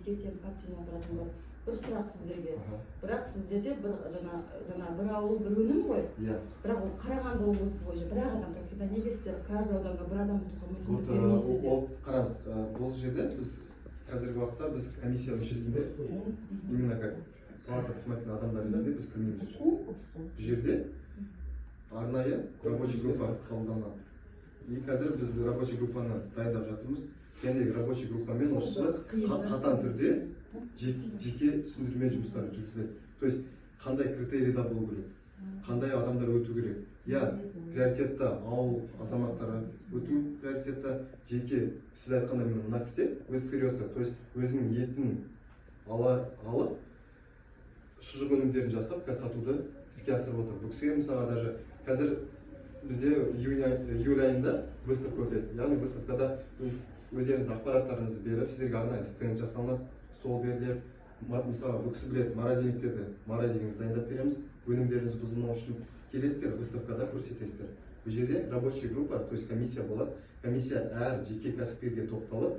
жетем хат жинап баратын бар. Bir сұрақ сіздерге. Бірақ сіздерде бір ауыл бір өнім ғой. Бірақ ол Қарағанды облысы бойынша бір адам тапқанда неге сіздер каждый ауданға бір адам тұруға мүмкіндік бермейсіздер? Қараңыз, бұл жерде біз қазіргі уақытта біз комиссия мүшесінде именно как палата тұтынатын адамдар жерде біз кірмейміз. Бұл жерде арнайы рабочий группа қабылданады. И қазір біз рабочий группаны дайындап жатырмыз. Және рабочий группамен осы қатаң түрде жеке түсіндірме жұмыстары жүргізіледі. То есть қандай критерийда болу керек, қандай адамдар өту керек. Приоритетті ауыл азаматтары өту, приоритетті жеке сіз айтқанда мен мына кісіде өз сырьесі, то есть өзінің етін алып шұжық өнімдерін жасап сатуды іске асырып отыр. Бұл кісіге мысалға даже қазір бізде июль айында выставка өтеді. Яғни выставкада өздеріңіздің ақпараттарыңызды беріп, сіздерге арнайы стенд жасалынады, стол беріледі. Мысалы, бұл кісі біледі, морозильниктерді морозиліңізді дайындап береміз, өнімдеріңіз бұзылмау үшін келесіздер, выставкада көрсетесіздер. Бұл жерде рабочий группа, то есть комиссия болады. Комиссия әр жеке кәсіпкерге тоқталып,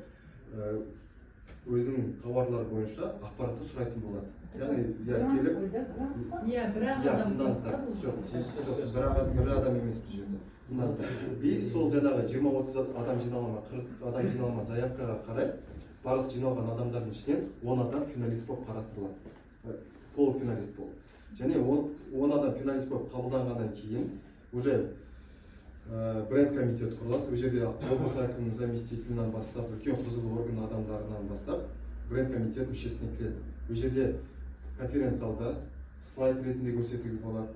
өзінің тауарлары бойынша ақпаратты сұрайтын болады. Яғни, келіп, бір адам емес бұл жерде. И сол жаңағы 20-30 адам жиналма, 40 адам жиналма заявкаға қарай барлық жиналған адамдардың ішінен 10 адам финалист болып қарастырылады. Полуфиналист болып. Және 10 адам финалист болып қабылданғаннан кейін уже бренд комитет құрылады. Ол жерде облыс әкімінің заместителінен бастап, үлкен құзырлы орган адамдарынан бастап бренд комитет мүшесіне кіреді. Ол жерде конференц залда слайд ретінде көрсетуге болады.